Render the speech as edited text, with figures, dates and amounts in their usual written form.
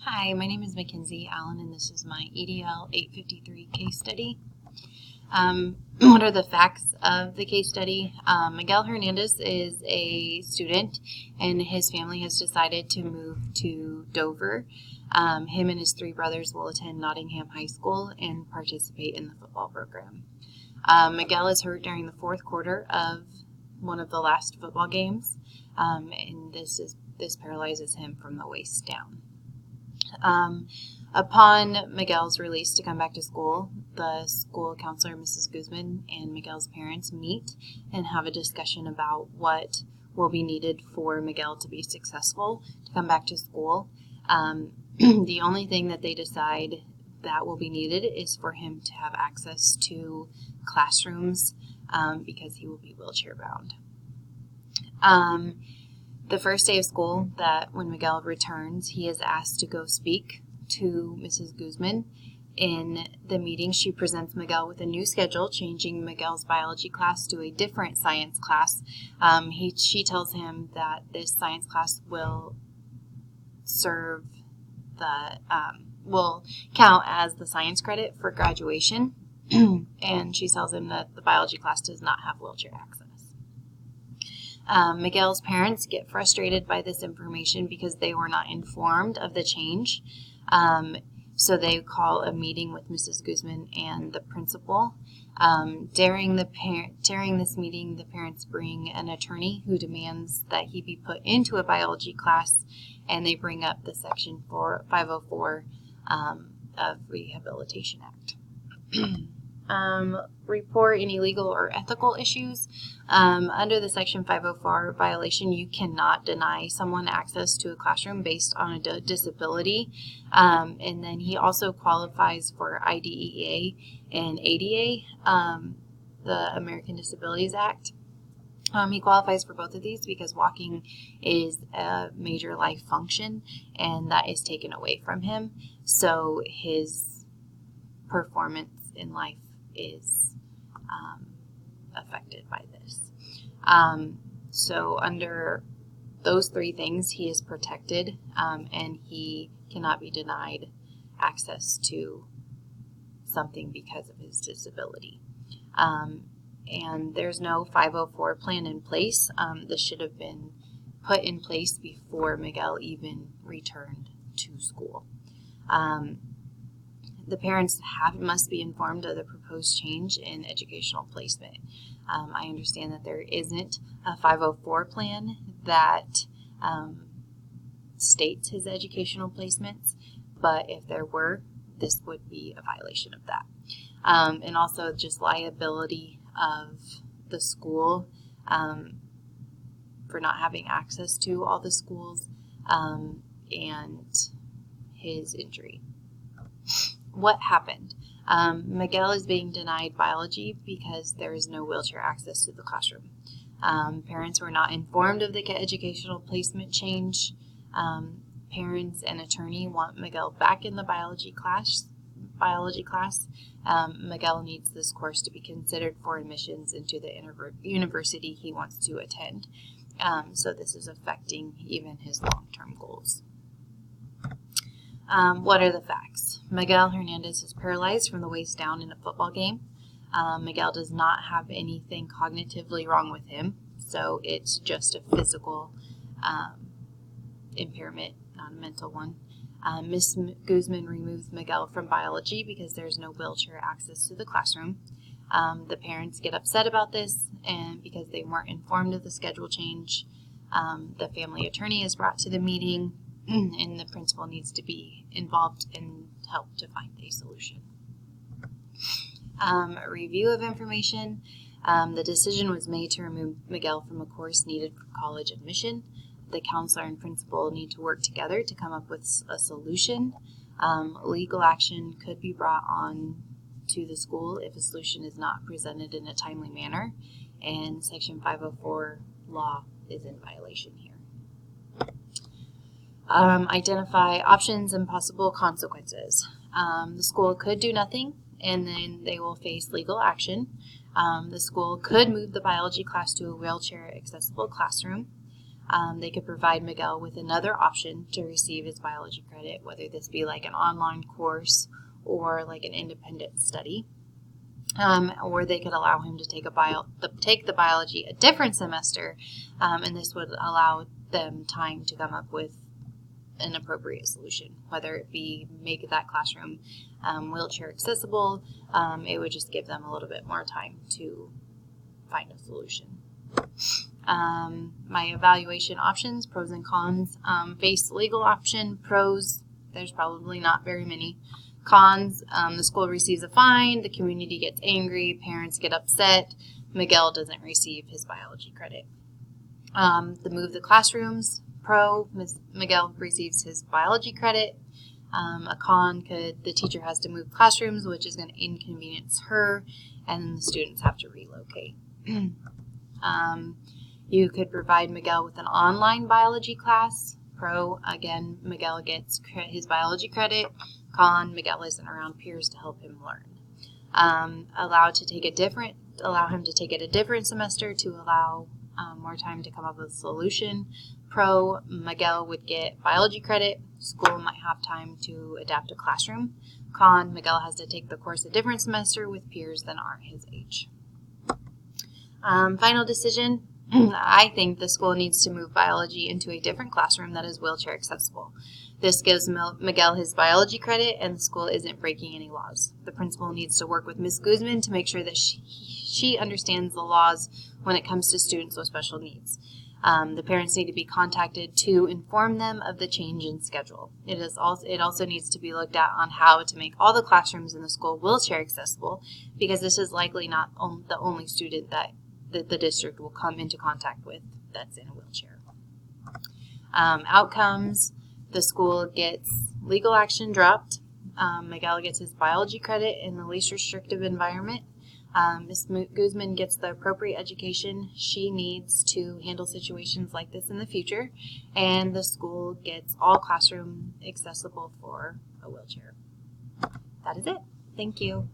Hi, my name is Mackenzie Allen, and this is my EDL 853 case study. What are the facts of the case study? Miguel Hernandez is a student, and his family has decided to move to Dover. Him and his three brothers will attend Nottingham High School and participate in the football program. Miguel is hurt during the fourth quarter of one of the last football games, and this paralyzes him from the waist down. Upon Miguel's release to come back to school, the school counselor, Mrs. Guzman, and Miguel's parents meet and have a discussion about what will be needed for Miguel to be successful to come back to school. The only thing that they decide that will be needed is for him to have access to classrooms because he will be wheelchair bound. The first day of school, that when Miguel returns, he is asked to go speak to Mrs. Guzman. In the meeting, she presents Miguel with a new schedule, changing Miguel's biology class to a different science class. She tells him that this science class will will count as the science credit for graduation, and she tells him that the biology class does not have wheelchair access. Miguel's parents get frustrated by this information because they were not informed of the change. So they call a meeting with Mrs. Guzman and the principal. During this meeting, the parents bring an attorney who demands that he be put into a biology class, and they bring up the Section 504 of Rehabilitation Act. Report any legal or ethical issues. Under the Section 504 violation, you cannot deny someone access to a classroom based on a disability. And then he also qualifies for IDEA and ADA, the American Disabilities Act. He qualifies for both of these because walking is a major life function, and that is taken away from him. So his performance in life is affected by this. So under those three things, he is protected, and he cannot be denied access to something because of his disability. And there's no 504 plan in place. This should have been put in place before Miguel even returned to school. The parents must be informed of the proposed change in educational placement. I understand that there isn't a 504 plan that states his educational placements, but if there were, this would be a violation of that. And also just liability of the school for not having access to all the schools, and his injury. What happened? Miguel is being denied biology because there is no wheelchair access to the classroom. Parents were not informed of the educational placement change. Parents and attorney want Miguel back in the biology class. Miguel needs this course to be considered for admissions into the university he wants to attend. So this is affecting even his long-term goals. What are the facts? Miguel Hernandez is paralyzed from the waist down in a football game. Miguel does not have anything cognitively wrong with him, so it's just a physical impairment, not a mental one. Ms. Guzman removes Miguel from biology because there's no wheelchair access to the classroom. The parents get upset about this, and because they weren't informed of the schedule change, the family attorney is brought to the meeting, and the principal needs to be involved and help to find a solution. A review of information. The decision was made to remove Miguel from a course needed for college admission. The counselor and principal need to work together to come up with a solution. Legal action could be brought on to the school if a solution is not presented in a timely manner, and Section 504 law is in violation here. Identify options and possible consequences. The school could do nothing, and then they will face legal action. The school could move the biology class to a wheelchair accessible classroom. they could provide Miguel with another option to receive his biology credit, whether this be like an online course or like an independent study. Or they could allow him to take the biology a different semester, and this would allow them time to come up with an appropriate solution, whether it be make that classroom wheelchair accessible. It would just give them a little bit more time to find a solution. My evaluation options, pros and cons. Base legal option, pros, there's probably not very many. Cons, the school receives a fine, the community gets angry, parents get upset, Miguel doesn't receive his biology credit. The move the classrooms, pro, Miguel receives his biology credit. A con the teacher has to move classrooms, which is going to inconvenience her, and the students have to relocate. You could provide Miguel with an online biology class. Pro, again, Miguel gets his biology credit. Con, Miguel isn't around peers to help him learn. Allow him to take it a different semester to allow more time to come up with a solution. Pro, Miguel would get biology credit. School might have time to adapt a classroom. Con, Miguel has to take the course a different semester with peers that aren't his age. Final decision. I think the school needs to move biology into a different classroom that is wheelchair accessible. This gives Miguel his biology credit, and the school isn't breaking any laws. The principal needs to work with Ms. Guzman to make sure that she understands the laws when it comes to students with special needs. The parents need to be contacted to inform them of the change in schedule. It also needs to be looked at on how to make all the classrooms in the school wheelchair accessible, because this is likely not the only student that the district will come into contact with that's in a wheelchair. Outcomes, the school gets legal action dropped. Miguel gets his biology credit in the least restrictive environment. Ms. Guzman gets the appropriate education she needs to handle situations like this in the future, and the school gets all classroom accessible for a wheelchair. That is it. Thank you.